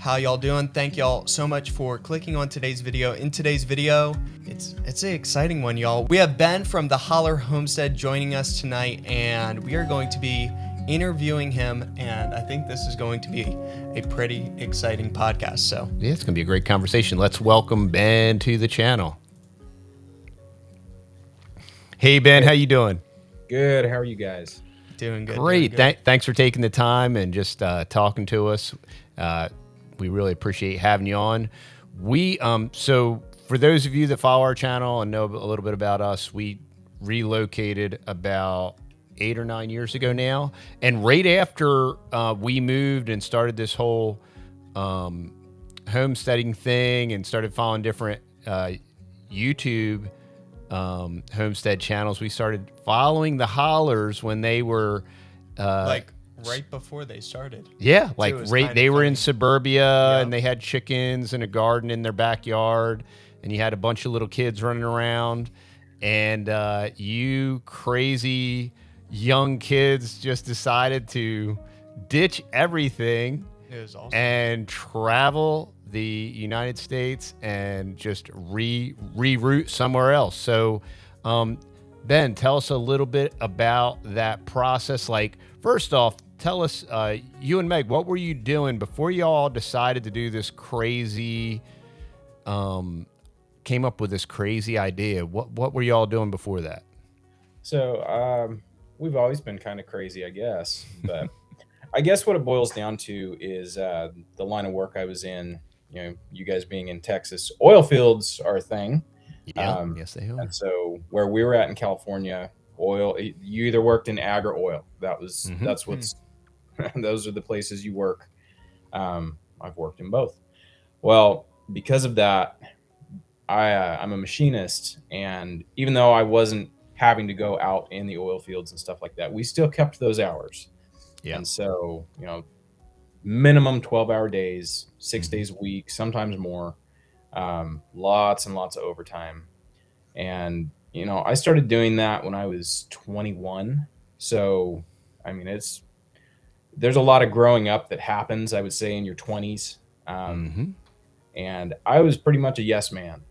How y'all doing? Thank y'all so much for clicking on today's video. In today's video, it's an exciting one, y'all. We have Ben from the Hollar Homestead joining us tonight, and we are going to be interviewing him, and I think this is going to be a pretty exciting podcast. So yeah, it's going to be a great conversation. Let's welcome Ben to the channel. Hey, Ben, how you doing? Good. How are you guys? Doing good. Great. Doing good. Thanks for taking the time and just talking to us. We really appreciate having you on. So for those of you that follow our channel and know a little bit about us, we relocated about 8 or 9 years ago now. And right after we moved and started this whole homesteading thing and started following different YouTube homestead channels, we started following the Hollars when they were Like right before they started. yeah, like it was right, kinda they were in funny. suburbia Yeah. and they had chickens and a garden in their backyard, and you had a bunch of little kids running around, and you crazy young kids just decided to ditch everything It was awesome. and travel the United States and just reroute somewhere else. So, Ben, tell us a little bit about that process. Like, first off, tell us, you and Meg, what were you doing before you all decided to do this crazy, came up with this crazy idea? What were y'all doing before that? So, we've always been kind of crazy, I guess. But I guess what it boils down to is the line of work I was in. You know, you guys being in Texas, oil fields are a thing. Yeah, yes, they are. And so where we were at in California, oil, you either worked in ag or oil. That's what's those are the places you work. I've worked in both. Well, because of that, I'm a machinist, and even though I wasn't having to go out in the oil fields and stuff like that, we still kept those hours. Yeah. And so, you know, minimum 12-hour days, 6 days a week, sometimes more, lots and lots of overtime. And, you know, I started doing that when I was 21. So, I mean, there's a lot of growing up that happens, I would say, in your 20s. And I was pretty much a yes man.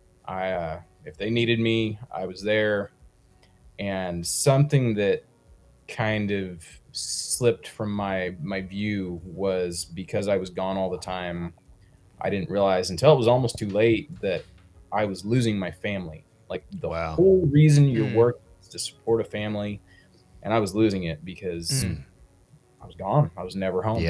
If they needed me, I was there. And something that kind of slipped from my view was because I was gone all the time, I didn't realize until it was almost too late that I was losing my family. Like the Wow. whole reason you're working is to support a family, and I was losing it because I was gone. I was never home.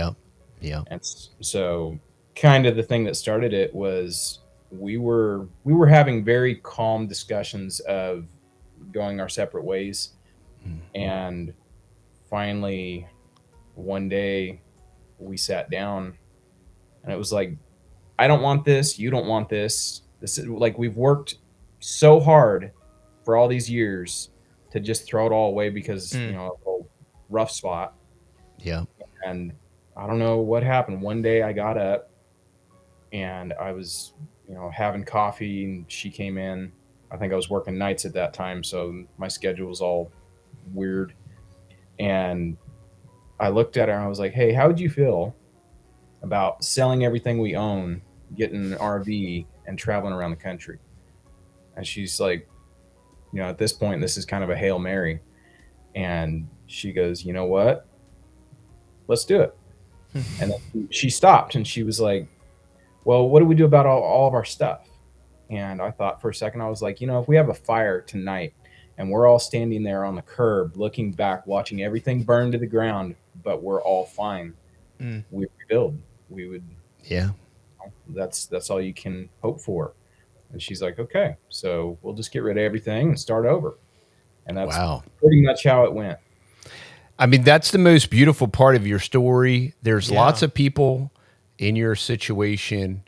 Yeah. And so kind of the thing that started it was we were having very calm discussions of going our separate ways. And finally one day we sat down and it was like, I don't want this, you don't want this. This is like, we've worked so hard for all these years to just throw it all away because you know, a rough spot. Yeah. And I don't know what happened. One day I got up and I was, you know, having coffee, and she came in. I think I was working nights at that time, so my schedule was all weird. And I looked at her and I was like, hey, how would you feel about selling everything we own, getting an RV, and traveling around the country? And she's like, you know, at this point, this is kind of a Hail Mary. And she goes, you know what? Let's do it. And then she stopped and she was like, well, what do we do about all of our stuff? And I thought for a second, I was like, you know, if we have a fire tonight and we're all standing there on the curb, looking back, watching everything burn to the ground, but we're all fine, we rebuild. We would, Yeah. that's all you can hope for. And she's like, okay, so we'll just get rid of everything and start over. And that's pretty much how it went. I mean, that's the most beautiful part of your story. There's lots of people in your situation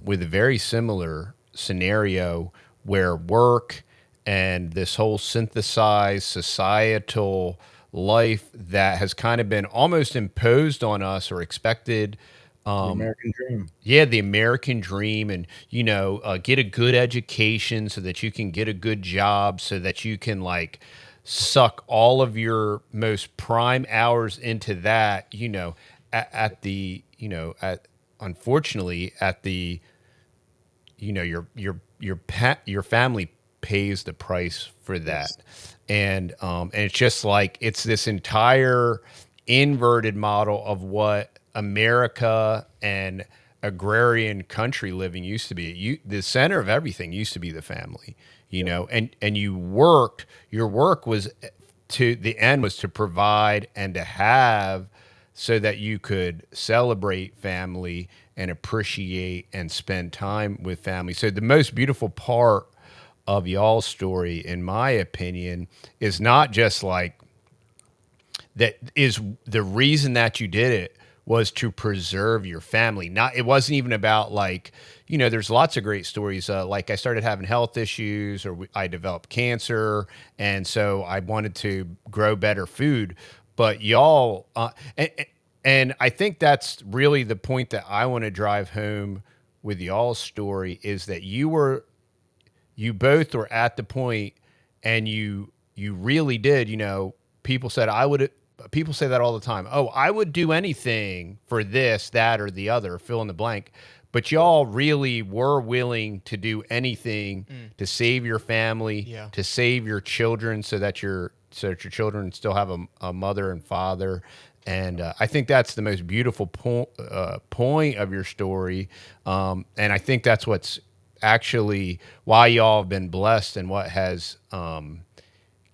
with a very similar scenario where work and this whole synthesized societal life that has kind of been almost imposed on us or expected. The American dream. Yeah, the American dream, and, you know, get a good education so that you can get a good job, so that you can, like, suck all of your most prime hours into that, you know, at the, you know, unfortunately, at the, you know, your family pays the price for that. Yes. And it's just like, it's this entire inverted model of what America and agrarian country living used to be. The center of everything used to be the family, you know, and your work was to the end was to provide and to have so that you could celebrate family and appreciate and spend time with family. So the most beautiful part of y'all's story, in my opinion, is not just like that is the reason that you did it was to preserve your family. Not, it wasn't even about like, you know, there's lots of great stories. Like I started having health issues, or I developed cancer, and so I wanted to grow better food. But y'all, and I think that's really the point that I want to drive home with y'all's story, is that you both were at the point, and you really did, you know. People say that all the time. Oh, I would do anything for this, that, or the other, fill in the blank. But y'all really were willing to do anything to save your family, Yeah. to save your children, so that your children still have a mother and father. And I think that's the most beautiful point of your story. And I think that's what's actually why y'all have been blessed, and what has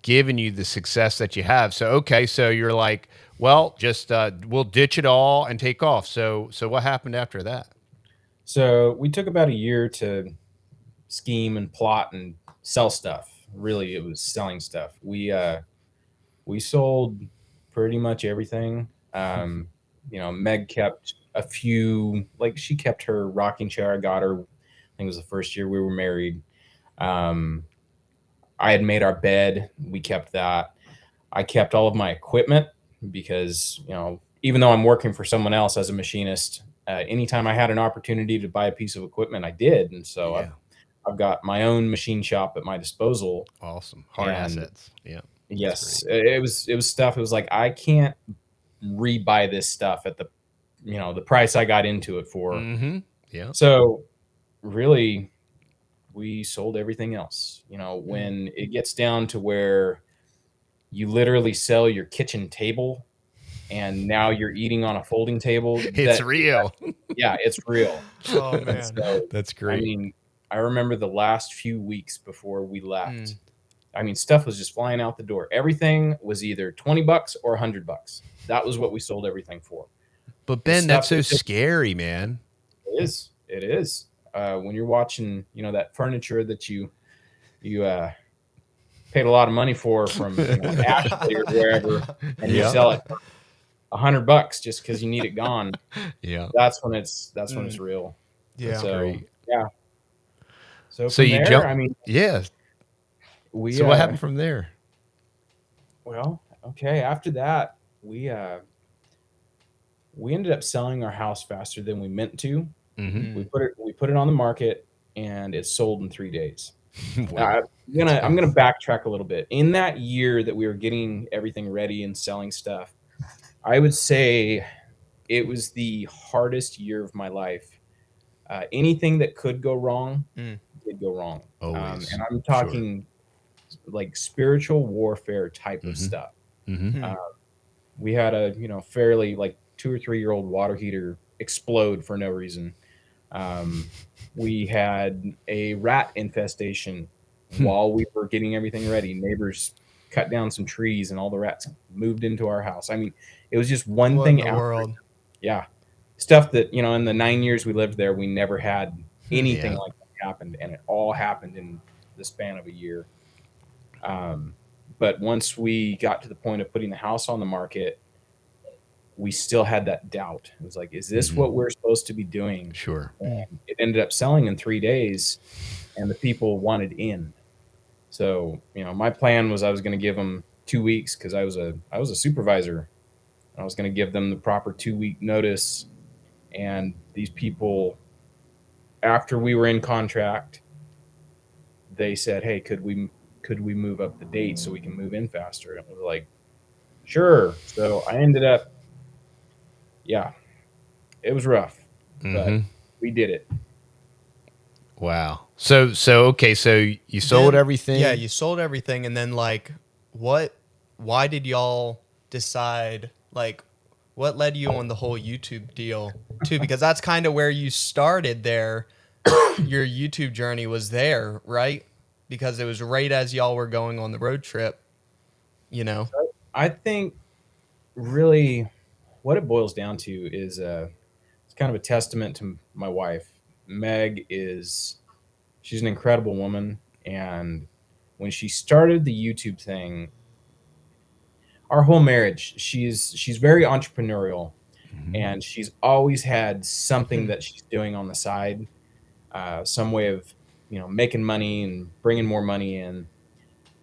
given you the success that you have. So, okay, so you're like, well, just we'll ditch it all and take off. So what happened after that? So we took about a year to scheme and plot and sell stuff. Really, it was selling stuff. We sold pretty much everything. You know, Meg kept a few, like she kept her rocking chair. I got her, I think it was the first year we were married. Um, I had made our bed. We kept that. I kept all of my equipment because, you know, even though I'm working for someone else as a machinist, anytime I had an opportunity to buy a piece of equipment, I did. And so Yeah. I've got my own machine shop at my disposal. Awesome. Hard And assets. Yeah. That's yes, it was stuff. It was like, I can't rebuy this stuff at the, you know, the price I got into it for. great. Mm-hmm. Yeah. So really, we sold everything else. You know, when it gets down to where you literally sell your kitchen table and now you're eating on a folding table, It's real. yeah, it's real. Oh And man. so, That's I great. mean, I remember the last few weeks before we left. Mm. I mean, stuff was just flying out the door. Everything was either $20 or $100. That was what we sold everything for. But The Ben, that's stuff so that scary, man. it is. It is. When you're watching, you know, that furniture that you paid a lot of money for from, you know, Ashley or wherever, and you Yeah. sell it for $100 just because you need it gone. Yeah. That's when it's real. Yeah. So Great. yeah. So So from you there, jump. I mean, Yeah. we So what happened from there? well, okay. After that, we ended up selling our house faster than we meant to. Mm-hmm. We put it on the market, and it sold in 3 days. Wow. I'm gonna backtrack a little bit. In that year that we were getting everything ready and selling stuff, I would say it was the hardest year of my life. Anything that could go wrong Mm. did go wrong, Always. and I'm Sure. talking like spiritual warfare type of Mm-hmm. stuff. Mm-hmm. Uh, we had a, you know, fairly like 2 or 3 year old water heater explode for no reason. Um, we had a rat infestation while we were getting everything ready. Neighbors cut down some trees and all the rats moved into our house. I mean, it was just one What in thing the after. world? Yeah. Stuff that, you know, in the 9 years we lived there, we never had anything Yeah. like that happened. And it all happened in the span of a year. But once we got to the point of putting the house on the market, we still had that doubt. It was like, is this Mhm. what we're supposed to be doing? Sure. And it ended up selling in 3 days, and the people wanted in. So, you know, my plan was I was going to give them 2 weeks because I was a supervisor. I was going to give them the proper 2 week notice, and these people, after we were in contract, they said, "Hey, could we move up the date so we can move in faster?" And we were like, "Sure." So I ended up, yeah, it was rough. but we did it. Wow. So okay, so you sold Then, everything. yeah, you sold everything, and then like, why did y'all decide, like, what led you on the whole YouTube deal too? Because that's kind of where you started there. Your YouTube journey was there, right? Because it was right as y'all were going on the road trip, you know? I think really what it boils down to is it's kind of a testament to my wife. Meg she's an incredible woman, and when she started the YouTube thing, our whole marriage, she's very entrepreneurial, and she's always had something that she's doing on the side, some way of making money and bringing more money in.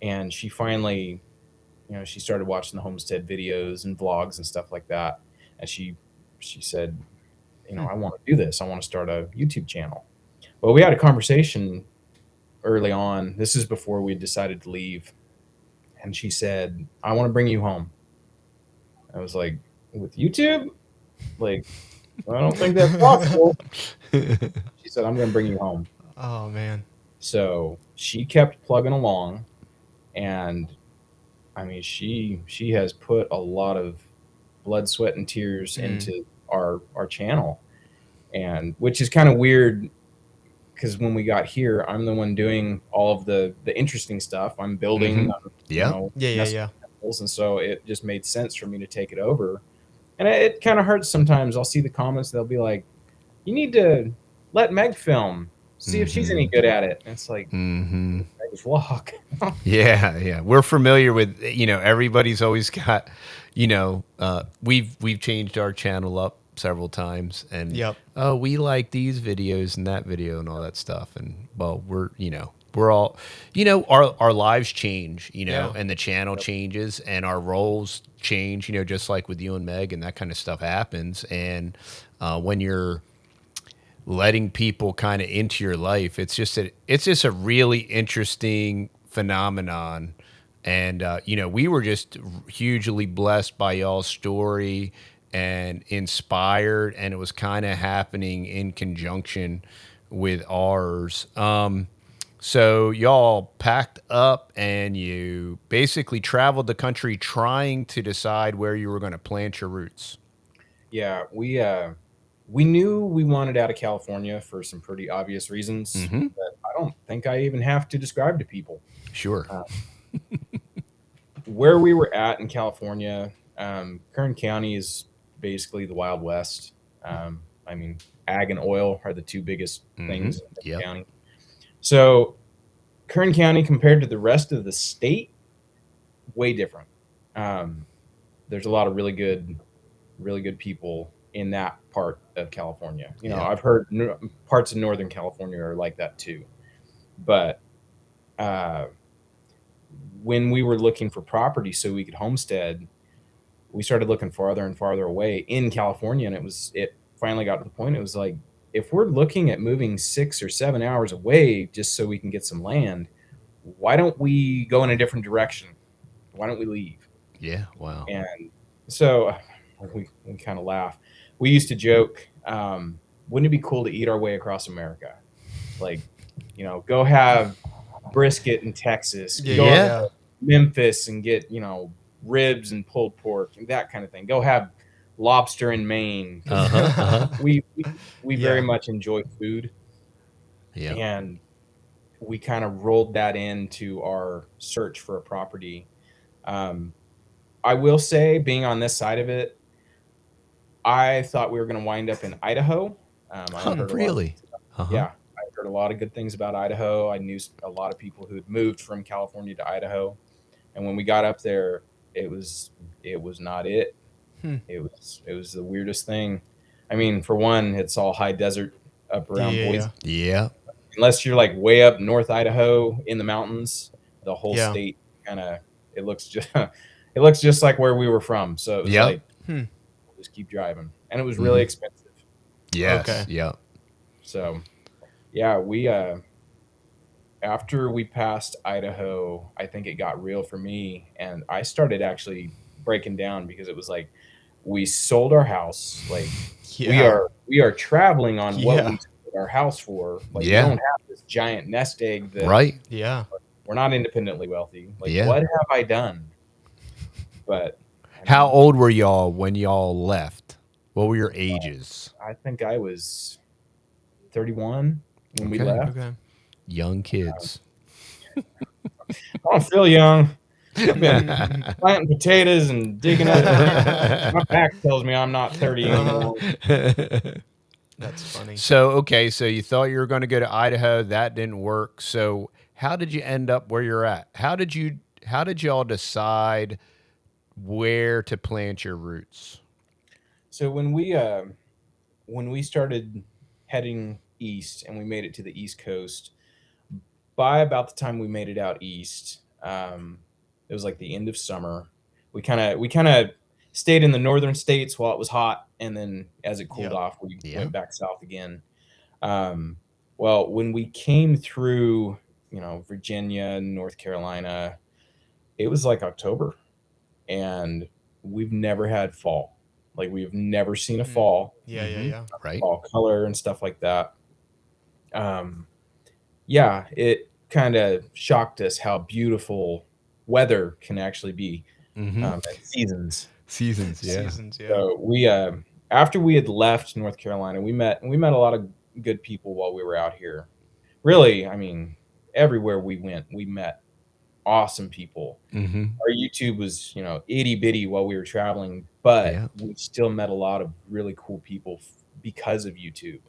And she finally, she started watching the homestead videos and vlogs and stuff like that, and she said, I want to do this. I want to start a YouTube channel. Well, we had a conversation early on. This is before we decided to leave, and she said, I want to bring you home. I was like, with YouTube? Like, I don't think that's possible. She said, I'm going to bring you home. Oh man. So she kept plugging along, and I mean, she has put a lot of blood, sweat, and tears into our channel, and which is kind of weird because when we got here, I'm the one doing all of the interesting stuff. I'm building, Yeah. and so it just made sense for me to take it over. And it kind of hurts sometimes. I'll see the comments; they'll be like, "You need to let Meg film, see if she's any good at it." And it's like, Meg's vlog. Yeah. We're familiar with, everybody's always got, we've changed our channel up several times, and oh, we like these videos and that video and all that stuff. And well, we're all, our lives change, and the channel changes and our roles change, just like with you and Meg, and that kind of stuff happens. And when you're letting people kind of into your life, it's just a really interesting phenomenon. And we were just hugely blessed by y'all's story and inspired, and it was kind of happening in conjunction with ours. So y'all packed up and you basically traveled the country trying to decide where you were going to plant your roots. Yeah, we knew we wanted out of California for some pretty obvious reasons that I don't think I even have to describe to people. Sure. Where we were at in California, Kern County is basically the Wild West. I mean, ag and oil are the two biggest things in the county. So Kern County, compared to the rest of the state, way different. There's a lot of really good people in that part of California. I've heard parts of Northern California are like that too. But when we were looking for property so we could homestead, we started looking farther and farther away in California, and it finally got to the point, it was like, if we're looking at moving 6 or 7 hours away just so we can get some land, why don't we go in a different direction? Why don't we leave? Yeah, wow. And so we kind of laugh. We used to joke, wouldn't it be cool to eat our way across America? Like, go have brisket in Texas, go to Memphis and get, ribs and pulled pork and that kind of thing. Go have lobster in Maine. We very much enjoy food. Yeah. And we kind of rolled that into our search for a property. I will say, being on this side of it, I thought we were going to wind up in Idaho. Really? Yeah, I heard a lot of good things about Idaho. I knew a lot of people who had moved from California to Idaho, and when we got up there, it was not it. It was the weirdest thing. I mean, for one, it's all high desert up around Boise. Yeah. Unless you're like way up North Idaho in the mountains, the whole state kind of it looks just like where we were from. So it was like, we'll just keep driving, and it was really expensive. Yes. Okay. Yeah. So, yeah, we after we passed Idaho, I think it got real for me, and I started actually breaking down because it was like, We sold our house. Like Yeah. we are traveling on what Yeah. we sold our house for. Like we Yeah. don't have this giant nest egg that Right. Yeah. we're not independently wealthy. Like Yeah. what have I done? But I How mean, old were y'all when y'all left? What were your ages? I think I was 31 when we Okay. left. Okay. Young kids. I don't feel young. I've been planting potatoes and digging up. My back tells me I'm not 30 anymore. That's funny. So, okay, so you thought you were going to go to Idaho, that didn't work. So, how did you end up where you're at? How did y'all decide where to plant your roots? So when we started heading east and we made it to the East Coast, by about the time we made it out east, it was like the end of summer. We kind of stayed in the northern states while it was hot, and then as it cooled Yep. off, we Yeah. went back south again. Um, well, when we came through, Virginia, North Carolina, it was like October, and we've never had fall. Like we've never seen a Mm. fall, Yeah. Yeah. Yeah. Right. fall color and stuff like that. Um, yeah, it kind of shocked us how beautiful weather can actually be, and seasons. Seasons, yeah. Seasons. Yeah. So we after we had left North Carolina, we met a lot of good people while we were out here. Really, I mean, everywhere we went, we met awesome people. Mm-hmm. Our YouTube was, itty bitty while we were traveling, but Yeah. we still met a lot of really cool people because of YouTube.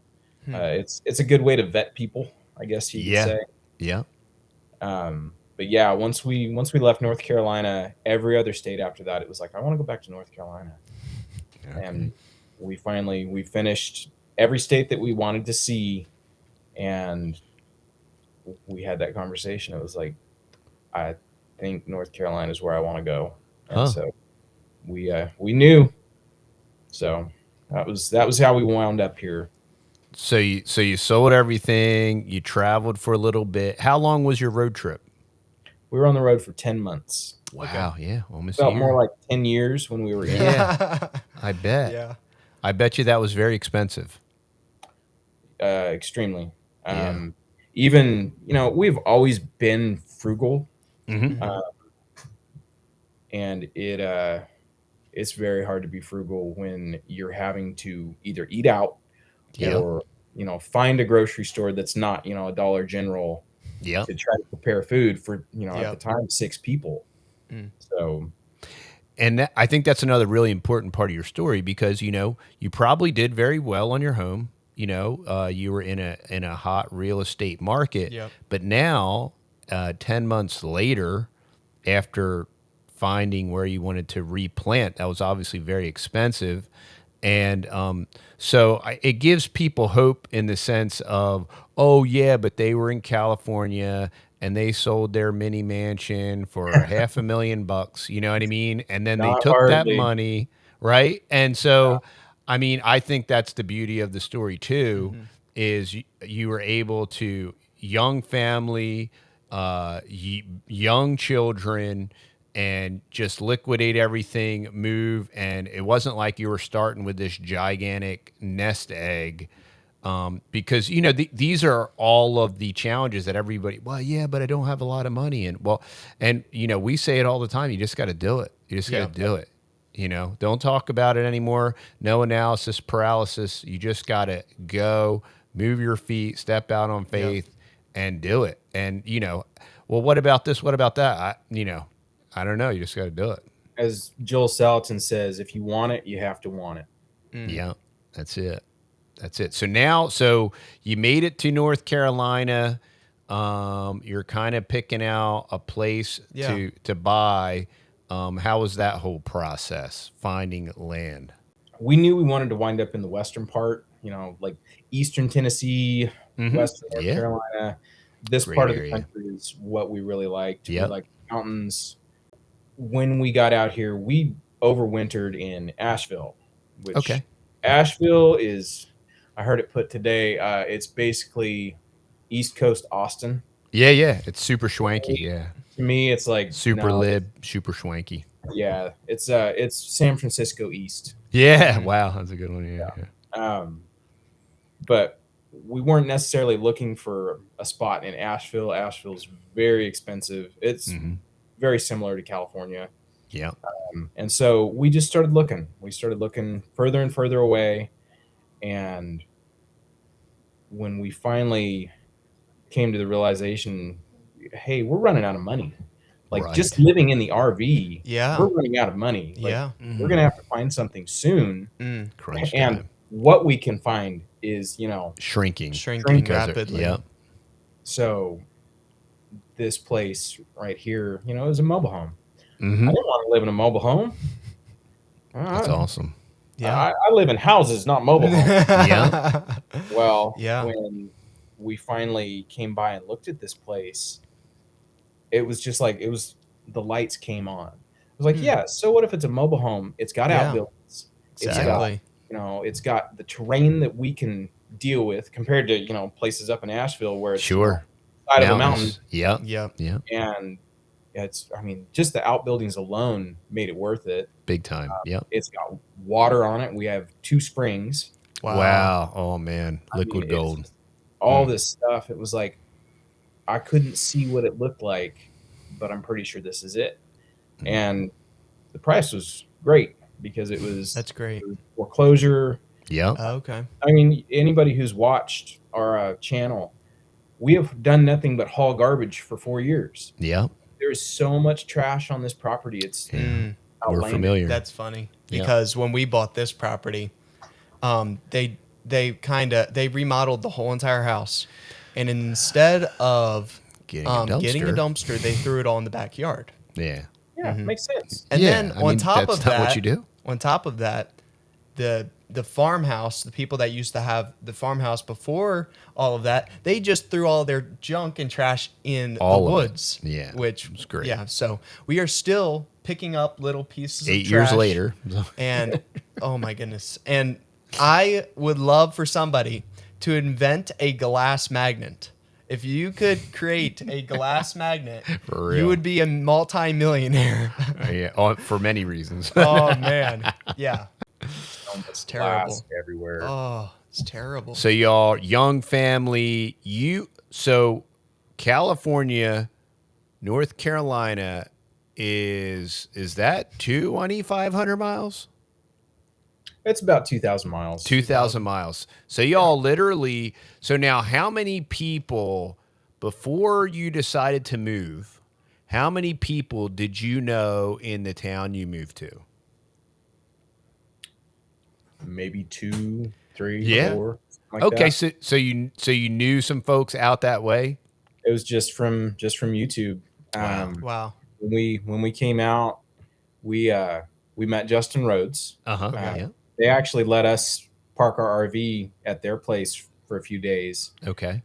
Hmm. It's a good way to vet people, I guess you could Yeah. say. Yeah. But yeah, once we left North Carolina, every other state after that, it was like I want to go back to North Carolina, and we finished every state that we wanted to see, and we had that conversation. It was like I think North Carolina is where I want to go, and Huh. so we knew. So that was how we wound up here. So you sold everything, you traveled for a little bit. How long was your road trip? We were on the road for 10 months. Wow, yeah, almost a Felt year. more like 10 years when we were in. Yeah. I bet. Yeah. I bet you that was very expensive. Extremely. Yeah. Even, we've always been frugal, Mm-hmm. and it's very hard to be frugal when you're having to either eat out Yeah. or, find a grocery store that's not, a Dollar General Yeah. to try to prepare food for, at Yep. the time, 6 people. Mm. So And I think that's another really important part of your story because you probably did very well on your home. You were in a hot real estate market. Yep. But now, 10 months later, after finding where you wanted to replant, that was obviously very expensive. And it gives people hope in the sense of, oh, yeah, but they were in California and they sold their mini mansion for $500,000. You know what I mean? And then they not took that hardly. money, right? And so, I mean, I think that's the beauty of the story too, is you were able to young family, young children, and just liquidate everything, move, and it wasn't like you were starting with this gigantic nest egg. Because these are all of the challenges that everybody. Well, yeah, but I don't have a lot of money, and we say it all the time. You just got to do it. You just got to do it. Don't talk about it anymore. No analysis paralysis. You just got to go, move your feet, step out on faith, and do it. And well, what about this? What about that? I don't know. You just got to do it. As Joel Salatin says, if you want it, you have to want it. Yeah, that's it. That's it. So you made it to North Carolina. You're kind of picking out a place to buy. How was that whole process, finding land? We knew we wanted to wind up in the western part, like eastern Tennessee, western North Carolina. This Great part of area. the country is what we really liked. Yep. We like mountains. When we got out here, we overwintered in Asheville, which Asheville is, I heard it put today, it's basically East Coast Austin. Yeah. It's super schwanky. Yeah. To me, it's like Super lib, super schwanky. Yeah, it's San Francisco East. Yeah. Wow. That's a good one. Yeah. But we weren't necessarily looking for a spot in Asheville. Asheville's very expensive. It's very similar to California. Yeah. And so we just started looking. We started looking further and further away. And when we finally came to the realization, hey, we're running out of money. Like just living in the RV, we're running out of money. Like we're going to have to find something soon. Crunch And time. what we can find is, Shrinking rapidly. Yep. So this place right here, is a mobile home. I Mm-hmm. didn't want to live in a mobile home. That's awesome. Yeah. I live in houses, not mobile homes. Yeah. Well, Yeah. when we finally came by and looked at this place, it was just like the lights came on. It was like, yeah, so what if it's a mobile home? It's got outbuildings. Exactly. It's got the terrain that we can deal with compared to, places up in Asheville where it's Sure. side of a mountain. Yep. Yep. Yeah. And just the outbuildings alone made it worth it. Big time. Yep. It's got water on it. We have 2 springs. Wow. Oh man. Liquid gold. All this stuff. It was like, I couldn't see what it looked like, but I'm pretty sure this is it. And the price was great because That's great. Foreclosure. Yep. Okay. I mean, anybody who's watched our channel, we have done nothing but haul garbage for 4 years. Yep. There's so much trash on this property. It's We're familiar. That's funny because when we bought this property, they remodeled the whole entire house, and instead of getting a dumpster, they threw it all in the backyard. Yeah. Yeah, makes sense. And then on top of that, what you do. On top of that, the farmhouse, the people that used to have the farmhouse before all of that, they just threw all their junk and trash in the woods. Yeah, which was great. Yeah, so we are still picking up little pieces. 8 of trash, years later, and oh my goodness! And I would love for somebody to invent a glass magnet. If you could create a glass magnet, you would be a multi-millionaire. Yeah, for many reasons. Oh man, yeah. It's terrible. Everywhere. Oh, it's terrible. So y'all, young family, so California, North Carolina is that 2,500 miles? It's about 2,000 miles. 2,000 miles. So y'all literally, so now how many people, before you decided to move, how many people did you know in the town you moved to? Maybe 2, 3, 4. Like okay, that. so you knew some folks out that way? It was just from YouTube. Wow. When we came out, we met Justin Rhodes. Yeah. They actually let us park our RV at their place for a few days. Okay.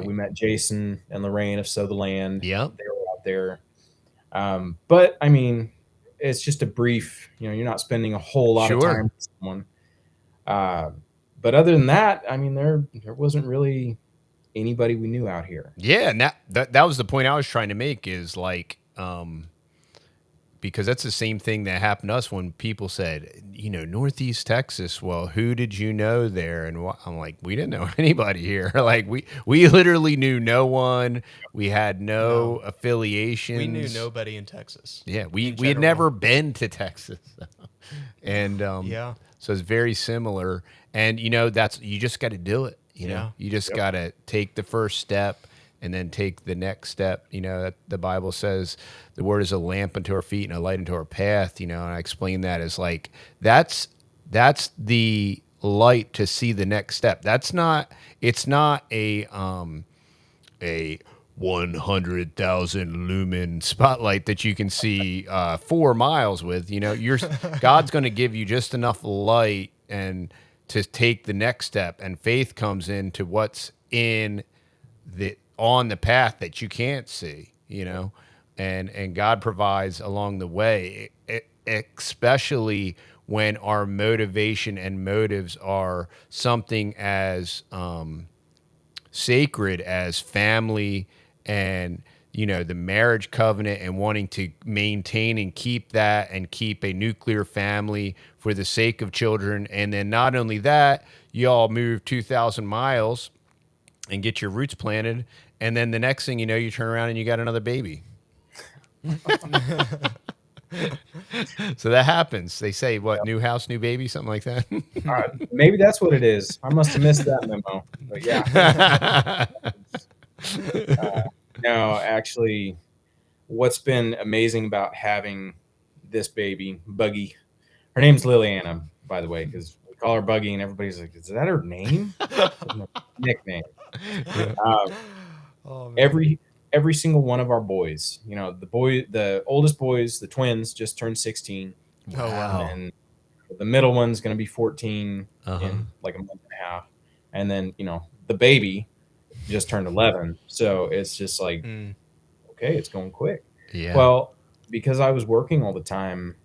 We met Jason and Lorraine of Sow the Land. Yeah. They were out there. But I mean, it's just a brief, you're not spending a whole lot of time with someone. But other than that, I mean, there wasn't really anybody we knew out here. Yeah, and that was the point I was trying to make is like, because that's the same thing that happened to us when people said, Northeast Texas. Well, who did you know there? And I'm like, we didn't know anybody here. Like we literally knew no one. We had no affiliations. We knew nobody in Texas. Yeah, we had never been to Texas, and so it's very similar. And that's you just got to do it. You just got to take the first step. And then take the next step. The Bible says the word is a lamp unto our feet and a light unto our path. And I explain that as like that's the light to see the next step. It's not a 100,000 lumen spotlight that you can see 4 miles with. God's going to give you just enough light and to take the next step. And faith comes into what's on the path that you can't see, and God provides along the way, especially when our motivation and motives are something as sacred as family and, you know, the marriage covenant and wanting to maintain and keep that and keep a nuclear family for the sake of children. And then not only that, you all move 2,000 miles and get your roots planted. And then the next thing you know, you turn around and you got another baby. So that happens. They say, what, new house, new baby, something like that? Maybe that's what it is. I must have missed that memo. But yeah. No, actually, what's been amazing about having this baby, Buggy, her name's Liliana, by the way, because we call her Buggy, and everybody's like, "Is that her name?" Nickname. Oh, man. Every single one of our boys, you know, the oldest boys, the twins, just turned 16. Oh, wow. And the middle one's going to be 14 Uh-huh. in like a month and a half, and then you know the baby just turned 11. So it's just like, okay, it's going quick. Yeah. Well, because I was working all the time,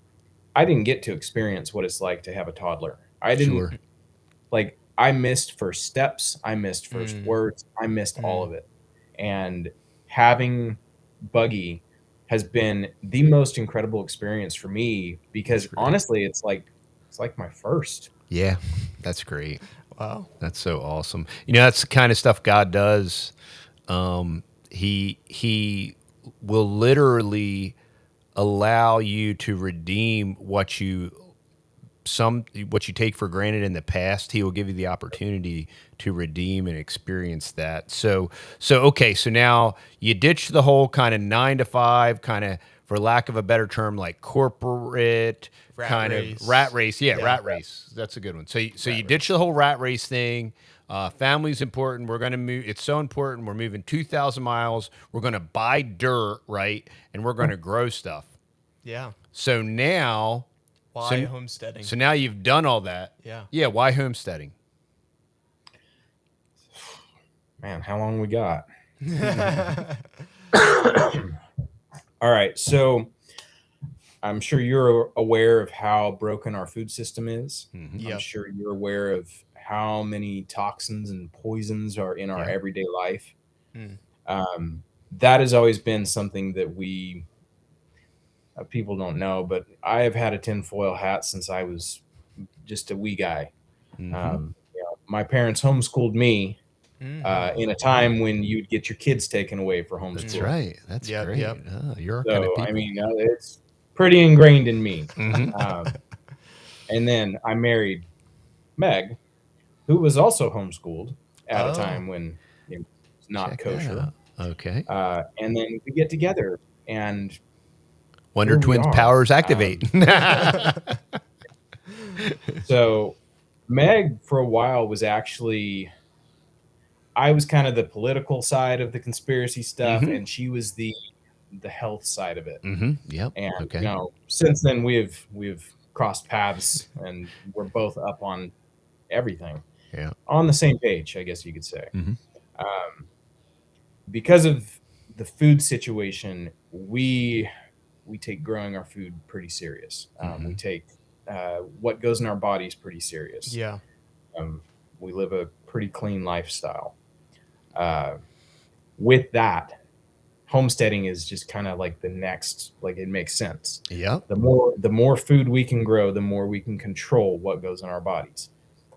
I didn't get to experience what it's like to have a toddler. I didn't Sure. like. I missed first steps. I missed first words. I missed all of it. And having Buggy has been the most incredible experience for me because honestly, it's like my first. Yeah, that's great. Wow. That's so awesome. You know, that's the kind of stuff God does. He will literally allow you to redeem what you take for granted in the past. He will give you the opportunity to redeem and experience that. So okay, so now you ditch the whole kind of 9 to 5 kind of, for lack of a better term, like corporate rat race. Yeah, rat race. That's a good one. So you ditch the whole rat race thing. Family's important. We're going to move. It's so important. We're moving 2,000 miles. We're going to buy dirt, right? And we're going to grow stuff. Yeah. So now, Why homesteading? So now you've done all that. Yeah. Yeah. Why homesteading? Man, how long we got? All right. So I'm sure you're aware of how broken our food system is. I'm sure you're aware of how many toxins and poisons are in our everyday life. That has always been something that we people don't know, but I have had a tinfoil hat since I was just a wee guy. You know, my parents homeschooled me in a time when you'd get your kids taken away for homeschool. That's right. That's great. Yep. Oh, you're our So, kind of people. I mean, it's pretty ingrained in me. And then I married Meg, who was also homeschooled at a time when it was not kosher. Okay. And then we get together and Wonder Twins powers activate. So Meg, for a while, was actually, I was kind of the political side of the conspiracy stuff, and she was the health side of it. Yep. And Okay. you know, since then we've crossed paths, and we're both up on everything. Yeah. On the same page, I guess you could say. Because of the food situation, we take growing our food pretty serious. We take what goes in our bodies pretty serious. Yeah. We live a pretty clean lifestyle. With that, homesteading is just kind of like the next, like it makes sense. Yeah. The more food we can grow, the more we can control what goes in our bodies.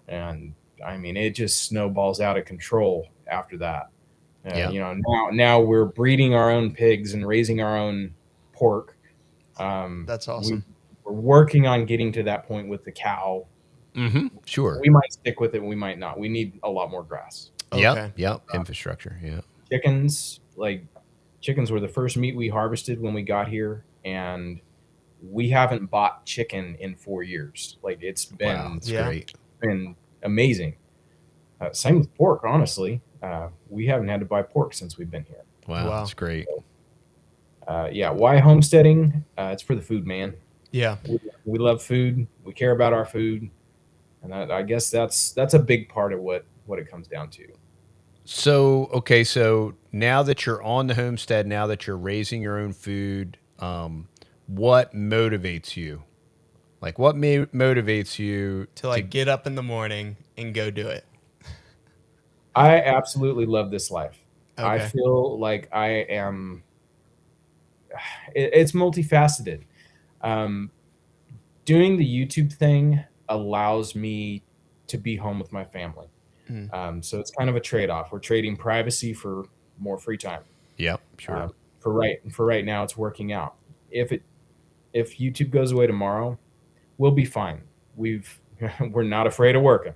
And I mean, it just snowballs out of control after that. You know, now we're breeding our own pigs and raising our own pork. That's awesome. We're working on getting to that point with the cow. Sure. We might stick with it. We might not. We need a lot more grass. Okay. Yep. Infrastructure. Yeah. Chickens were the first meat we harvested when we got here, and we haven't bought chicken in 4 years. Like it's been, great. Been amazing. Same with pork, honestly. We haven't had to buy pork since we've been here. Wow. That's great. Why homesteading? It's for the food, man. Yeah. We love food. We care about our food. And I guess that's a big part of what it comes down to. So, okay. So now that you're on the homestead, now that you're raising your own food, what motivates you? Like what motivates you to get up in the morning and go do it? I absolutely love this life. Okay. I feel like I am it's multifaceted. Um, Doing the YouTube thing allows me to be home with my family. Mm. So it's kind of a trade-off. We're trading privacy for more free time. Yep, sure. For right now, it's working out. If YouTube goes away tomorrow, we'll be fine. We're not afraid of working.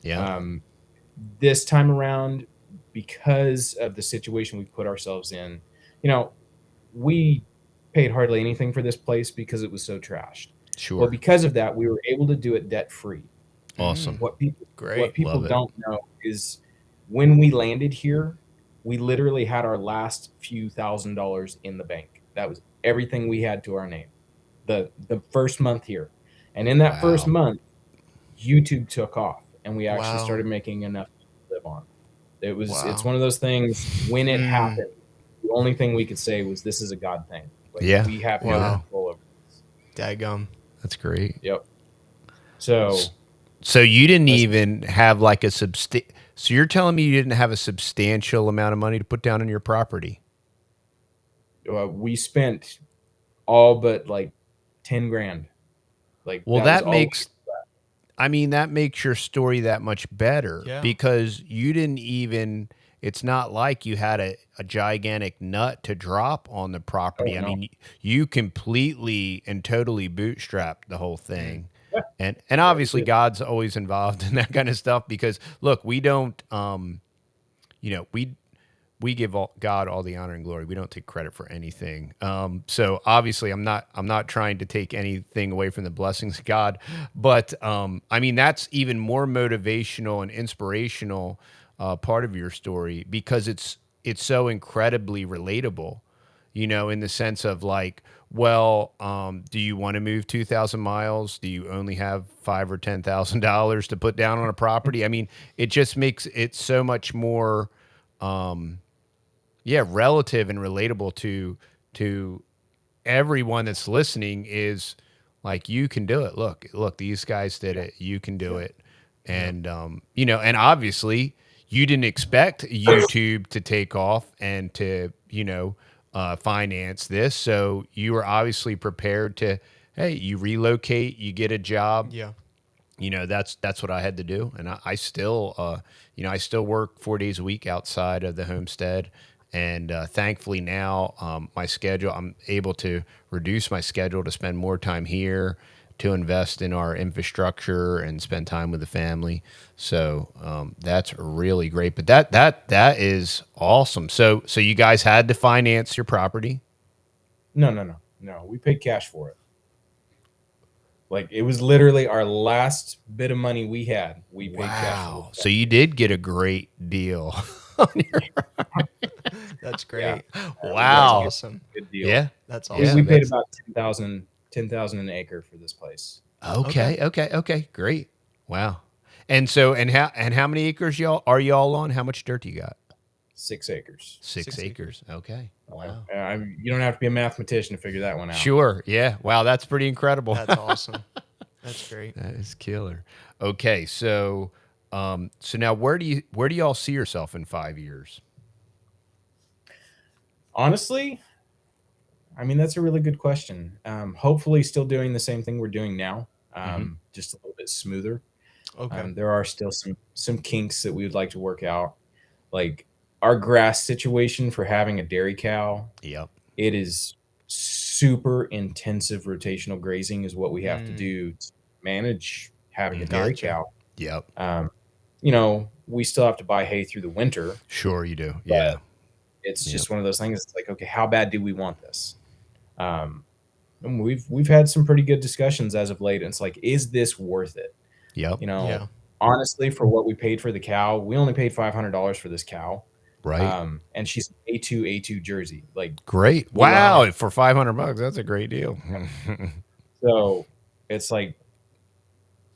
Yeah. This time around, because of the situation we've put ourselves in, you know, we paid hardly anything for this place because it was so trashed. Well, Sure. because of that, we were able to do it debt free. Awesome. What Great. people Love it. don't know is when we landed here, we literally had our last few $1,000s in the bank. That was everything we had to our name. The first month here. And in that first Wow. month, YouTube took off and we actually Wow. started making enough to live on. It's Wow. one of those things when it happened, the only thing we could say was this is a God thing. Like Yeah. we have no Wow. control over this. Daggum. That's great. Yep. So So you didn't even have like so you're telling me you didn't have a substantial amount of money to put down on your property? we spent all but like 10 grand. Like Well, that was that all. that makes your story that much better Yeah. because you didn't even, it's not like you had a gigantic nut to drop on the property. Oh, I no. mean, you completely and totally bootstrapped the whole thing. Yeah. And obviously God's always involved in that kind of stuff because look, we don't, we give God all the honor and glory. We don't take credit for anything. So obviously, I'm not trying to take anything away from the blessings of God, but I mean that's even more motivational and inspirational part of your story because it's so incredibly relatable. In the sense of like, well, do you want to move 2,000 miles? Do you only have $5,000 or $10,000 to put down on a property? I mean, it just makes it so much more. Relative and relatable to everyone that's listening is like you can do it. Look, these guys did it. You can do it. And and obviously you didn't expect YouTube to take off and to finance this. So you were obviously prepared to. Hey, you relocate, you get a job. Yeah. That's what I had to do, and I still I still work 4 days a week outside of the homestead. And thankfully now my schedule, I'm able to reduce my schedule to spend more time here, to invest in our infrastructure and spend time with the family. So that's really great. But that is awesome. So you guys had to finance your property? No. We paid cash for it. Like it was literally our last bit of money we had. We paid cash for it. So you did get a great deal. That's great. Wow. That's awesome. Good deal. Yeah. That's We, awesome. we paid about 10,000 an acre for this place. Okay. Great. Wow. And how many acres are y'all on? How much dirt do you got? 6 acres. 6 acres. Okay. Wow. You don't have to be a mathematician to figure that one out. Sure. Yeah. Wow. That's pretty incredible. That's awesome. That's great. That is killer. Okay. So now where do y'all see yourself in 5 years? Honestly, I mean, that's a really good question. Hopefully still doing the same thing we're doing now, just a little bit smoother. Okay. There are still some kinks that we would like to work out. Like our grass situation for having a dairy cow, Yep. it is super intensive rotational grazing is what we have to do to manage having a dairy Gotcha. cow. Yep. We still have to buy hay through the winter. Sure you do. Yeah. It's just one of those things. It's like, okay, how bad do we want this? And we've had some pretty good discussions as of late. And it's like, is this worth it? Yep. Yeah. Honestly, for what we paid for the cow, we only paid $500 for this cow. Right. And she's an A2 Jersey. Like Great. Wow. For $500, that's a great deal. So it's like,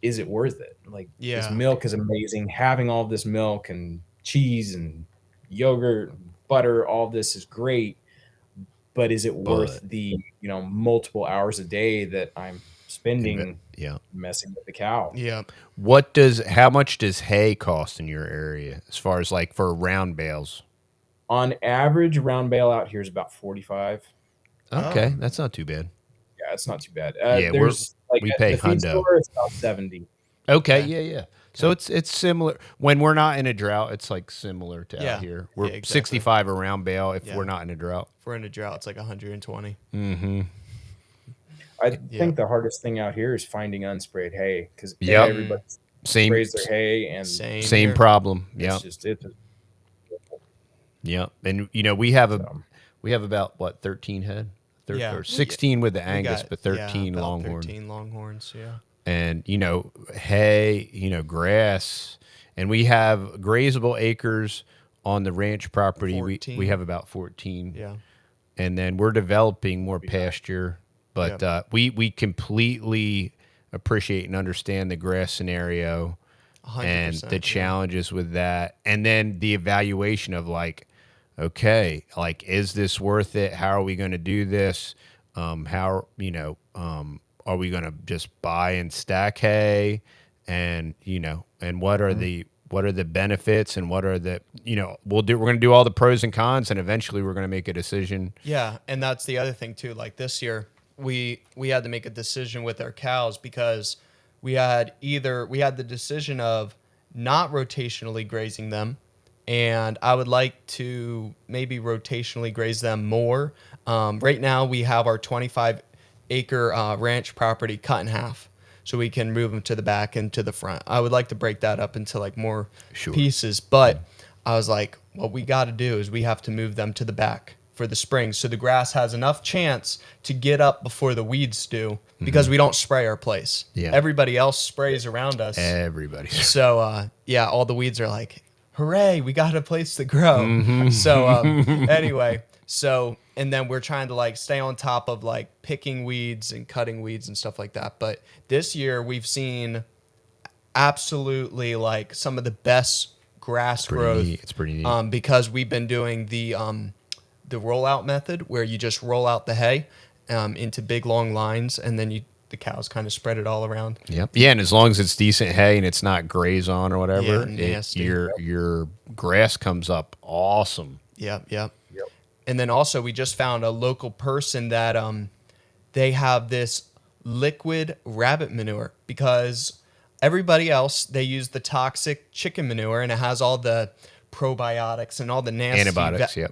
is it worth it? Like this Yeah. milk is amazing. Having all this milk and cheese and yogurt, and butter, all this is great. But is it worth the multiple hours a day that I'm spending messing with the cow? Yeah. How much does hay cost in your area as far as like for round bales? On average, round bale out here is about 45. Okay, that's not too bad. Yeah, it's not too bad. Yeah, There's like we at pay the feed hundo. store, it's about 70. Okay, Okay. yeah. So it's similar. When we're not in a drought, it's like similar to Yeah. out here. We're Yeah, exactly. 65 around bale if Yeah. we're not in a drought. If we're in a drought, it's like 120. Mm-hmm. I Yeah. think the hardest thing out here is finding unsprayed hay because Yep. everybody Same sprays their hay, and Same same here. problem. it's Yep. just it's Yep. And we have so. about what, 13 head? Yeah. Or 16 with the We Angus, got, but 13 about longhorn. 13 longhorns, yeah. And hay, grass, and we have grazable acres on the ranch property. 14. We have about 14. Yeah. And then we're developing more pasture, but we completely appreciate and understand the grass scenario 100%. and the yeah. challenges with that, and then the evaluation of like, okay, like, is this worth it? How are we going to do this? How are we going to just buy and stack hay, and and what are the benefits, and what are the we're going to do all the pros and cons, and eventually we're going to make a decision. Yeah, and that's the other thing too. Like this year, we had to make a decision with our cows because we had the decision of not rotationally grazing them, and I would like to maybe rotationally graze them more. Right now, we have our 25-acre ranch property cut in half, so we can move them to the back and to the front. I would like to break that up into like more pieces, but I was like, what we got to do is we have to move them to the back for the spring, so the grass has enough chance to get up before the weeds do, because we don't spray our place. Yeah. Everybody else sprays around us. Everybody. So all the weeds are like, hooray, we got a place to grow. So anyway, and then we're trying to like stay on top of like picking weeds and cutting weeds and stuff like that. But this year we've seen absolutely like some of the best grass growth. It's pretty neat. Because we've been doing the rollout method, where you just roll out the hay into big long lines, and then the cows kind of spread it all around. Yep. Yeah, and as long as it's decent hay and it's not graze on or whatever, Yeah, nasty. your grass comes up awesome. Yep. And then also we just found a local person that they have this liquid rabbit manure, because everybody else, they use the toxic chicken manure, and it has all the probiotics and all the nasty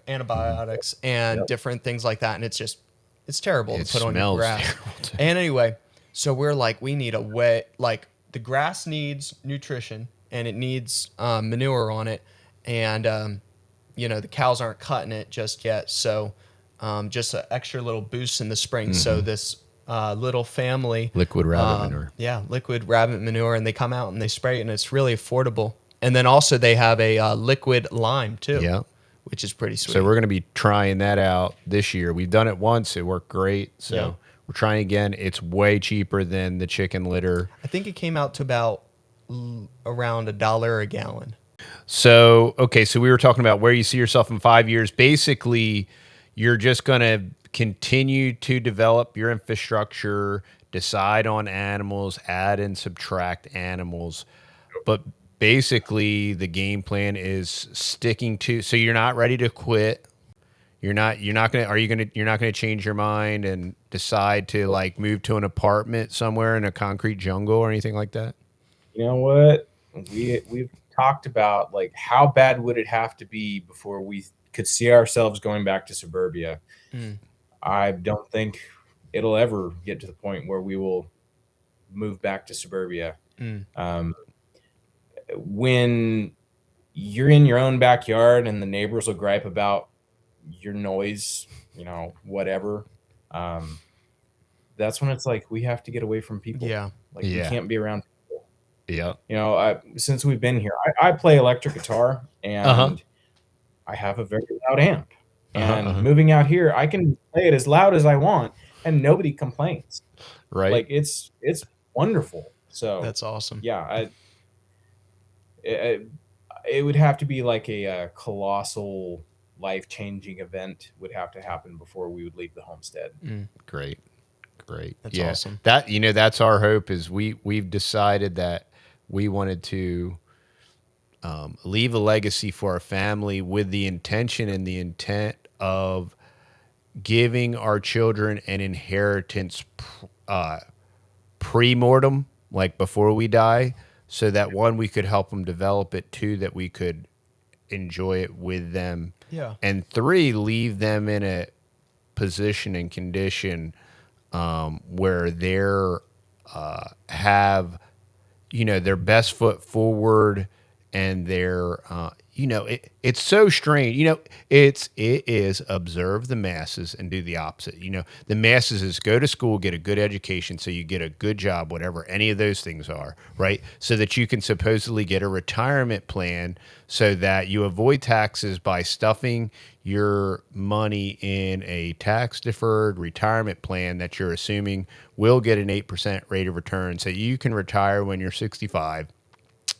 antibiotics and different things like that, and it's terrible to put on your grass. And anyway, so we're like, we need a way, like the grass needs nutrition and it needs manure on it, and the cows aren't cutting it just yet, so just an extra little boost in the spring. So this little family, Liquid rabbit manure. Yeah, liquid rabbit manure, and they come out and they spray it, and it's really affordable. And then also they have a liquid lime too, Yeah. which is pretty sweet. So we're going to be trying that out this year. We've done it once. It worked great. So Yeah. we're trying again. It's way cheaper than the chicken litter. I think it came out to about around $1 a gallon. So, okay, so we were talking about where you see yourself in 5 years. Basically, you're just going to continue to develop your infrastructure, decide on animals, add and subtract animals. But basically, the game plan is sticking to, so you're not ready to quit. You're not going to, you're not going to change your mind and decide to like move to an apartment somewhere in a concrete jungle or anything like that? You know what? We've talked about like how bad would it have to be before we could see ourselves going back to suburbia. I don't think it'll ever get to the point where we will move back to suburbia. When you're in your own backyard and the neighbors will gripe about your noise, whatever, that's when it's like we have to get away from people. Yeah. Like we can't be around people. Yeah. Since we've been here, I play electric guitar, and I have a very loud amp. And moving out here, I can play it as loud as I want, and nobody complains. Right. Like it's wonderful. So That's awesome. yeah, it would have to be like a colossal, life-changing event would have to happen before we would leave the homestead. Great. That's awesome. That, that's our hope, is we've decided that we wanted to leave a legacy for our family with the intention and the intent of giving our children an inheritance pre-mortem, like before we die, so that one, we could help them develop it, two, that we could enjoy it with them, Yeah. and three, leave them in a position and condition where they're have their best foot forward, and they're it's so strange. It is observe the masses and do the opposite. The masses is go to school, get a good education, so you get a good job, whatever any of those things are, right? So that you can supposedly get a retirement plan, so that you avoid taxes by stuffing your money in a tax deferred retirement plan that you're assuming will get an 8% rate of return, so you can retire when you're 65.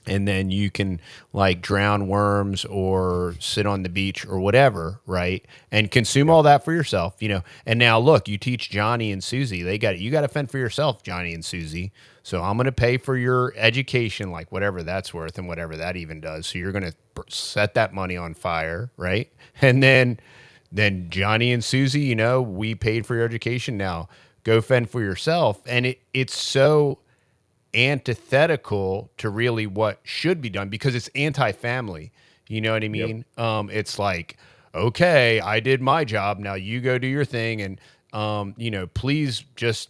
And then you can like drown worms or sit on the beach or whatever, right? And consume all that for yourself, And now look, you teach Johnny and Susie. You got to fend for yourself, Johnny and Susie. So I'm going to pay for your education, like whatever that's worth and whatever that even does. So you're going to set that money on fire, right? And then Johnny and Susie, we paid for your education. Now go fend for yourself. And it's so antithetical to really what should be done, because it's anti-family. You know what I mean? Yep. It's like, okay, I did my job. Now you go do your thing. And, please just,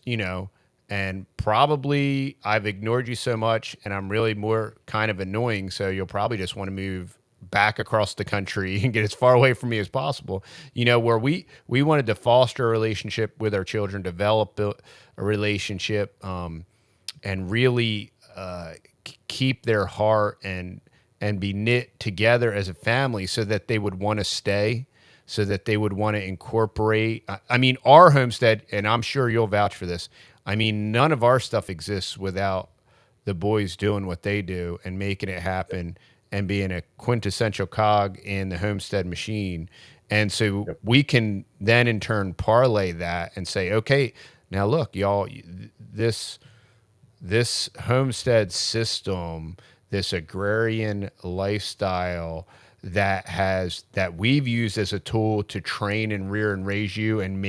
and probably I've ignored you so much and I'm really more kind of annoying. So you'll probably just want to move back across the country and get as far away from me as possible. Where we wanted to foster a relationship with our children, develop a relationship, and really keep their heart and be knit together as a family, so that they would want to stay, so that they would want to incorporate. I mean, our homestead, and I'm sure you'll vouch for this, I mean, none of our stuff exists without the boys doing what they do and making it happen and being a quintessential cog in the homestead machine. And so we can then in turn parlay that and say, okay, now look, y'all, this homestead system, this agrarian lifestyle that we've used as a tool to train and rear and raise you and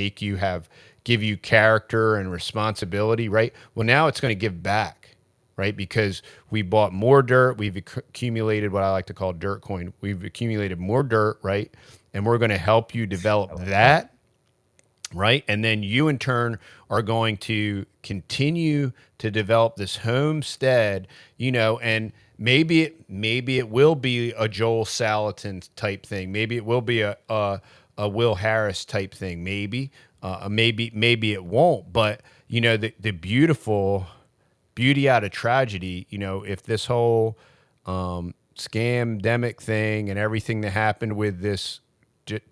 give you character and responsibility, right? Well, now it's going to give back, right? Because we bought more dirt. We've accumulated what I like to call dirt coin. We've accumulated more dirt, right? And we're going to help you develop that. Right. And then you in turn are going to continue to develop this homestead, and maybe it will be a Joel Salatin type thing. Maybe it will be a Will Harris type thing. Maybe it won't. But, the beauty out of tragedy, if this whole scamdemic thing and everything that happened with this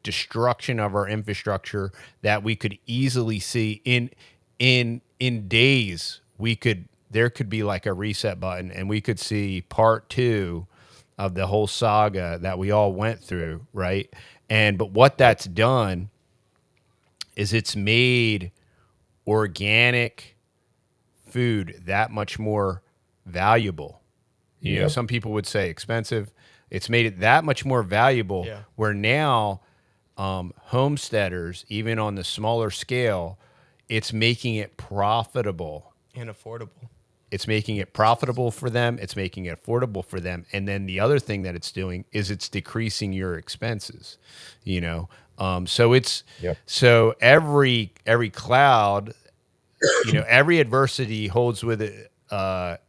destruction of our infrastructure that we could easily see in days, there could be like a reset button and we could see part 2 of the whole saga that we all went through, right? But what that's done is it's made organic food that much more valuable. Some people would say expensive. It's made it that much more valuable, where now homesteaders, even on the smaller scale, it's making it profitable and affordable. It's making it profitable for them. It's making it affordable for them. And then the other thing that it's doing is it's decreasing your expenses, so every cloud, every adversity holds with it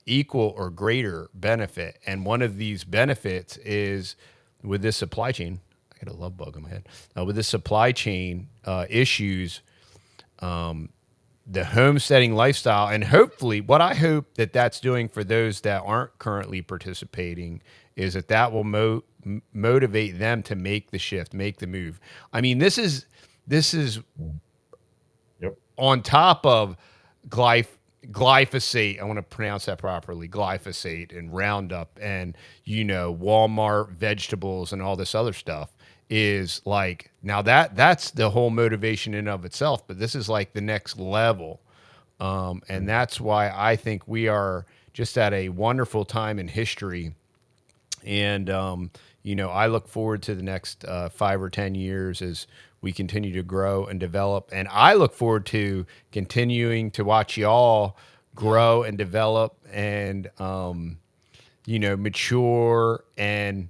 equal or greater benefit. And one of these benefits is with this supply chain. I got a love bug in my head. With this supply chain issues, the homesteading lifestyle, and hopefully what I hope that that's doing for those that aren't currently participating is that will motivate them to make the shift, make the move. I mean, this is on top of glyphosate. I want to pronounce that properly. Glyphosate and Roundup and, Walmart vegetables and all this other stuff is like, now that's the whole motivation in of itself, but this is like the next level. And that's why I think we are just at a wonderful time in history. And, I look forward to the next 5 or 10 years as we continue to grow and develop. And I look forward to continuing to watch y'all grow and develop and, mature. And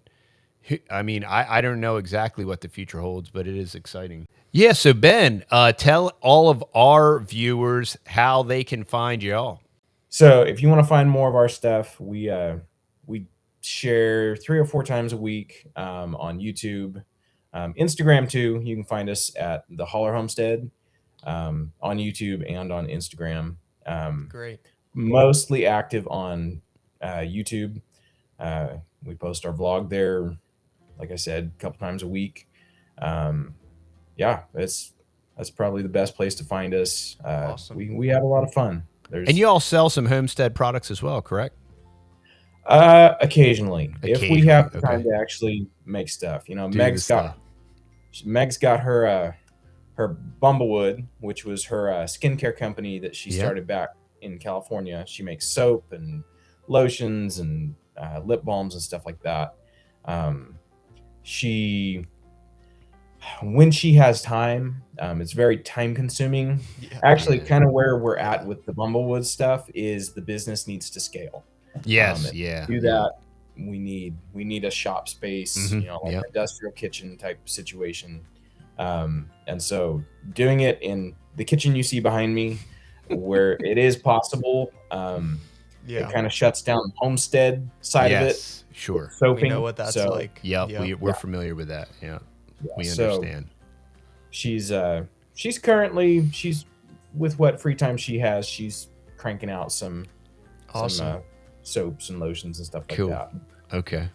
I don't know exactly what the future holds, but it is exciting. Yeah. So Ben, tell all of our viewers how they can find y'all. So if you want to find more of our stuff, we share 3 or 4 times a week on YouTube, Instagram too. You can find us at the Hollar Homestead on YouTube and on Instagram. Great. Mostly active on YouTube. We post our vlog there, like I said, a couple times a week. Yeah, that's probably the best place to find us. Awesome. We have a lot of fun. And you all sell some homestead products as well, correct? Occasionally, if we have Okay. time to actually make stuff. Do Meg's the got her Bumblewood, which was her skincare company that she Yeah. started back in California. She makes soap and lotions and lip balms and stuff like that. When she has time, it's very time consuming. Yeah. Actually, kind of where we're at with the Bumblewood stuff is the business needs to scale. Yes. To Yeah. do that, we need a shop space, Mhm, like yeah. an industrial kitchen type situation. And so doing it in the kitchen you see behind me, where it is possible, it kind of shuts down the homestead side of it. Yes. Sure. Soaping. We know what that's like. Yep. We're familiar with that. Yeah. We So understand. she's currently with what free time she has, she's cranking out some Awesome. soaps and lotions and stuff like Cool. that. Okay.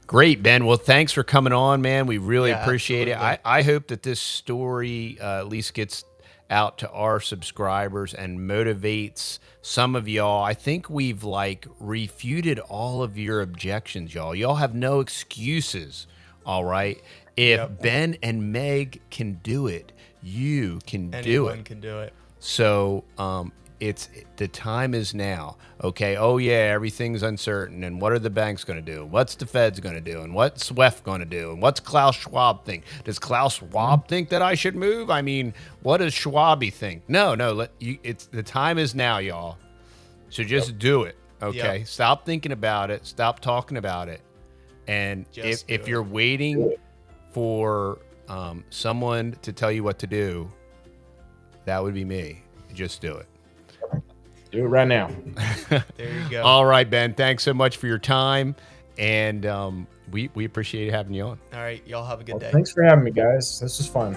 Great, Ben. Well, thanks for coming on, man. We really Yeah, appreciate absolutely. it. I hope that this story at least gets out to our subscribers and motivates some of y'all. I think we've refuted all of your objections, y'all. Y'all have no excuses. All right. If Ben and Meg can do it, you can do Anyone it. can do it. So the time is now. Okay. Oh yeah, everything's uncertain. And what are the banks going to do? What's the Fed's going to do? And what's SWEF going to do? And what's Klaus Schwab think? Does Klaus Schwab think that I should move? I mean, what does Schwaby think? No. It's the time is now, y'all. So just do it. Okay. Yep. Stop thinking about it. Stop talking about it. And Just do if it. you're waiting for someone to tell you what to do, that would be me. Just do it. Do it right now. There you go. All right, Ben. Thanks so much for your time, and we appreciate having you on. All right. Y'all have a good day. Thanks for having me, guys. This was fun.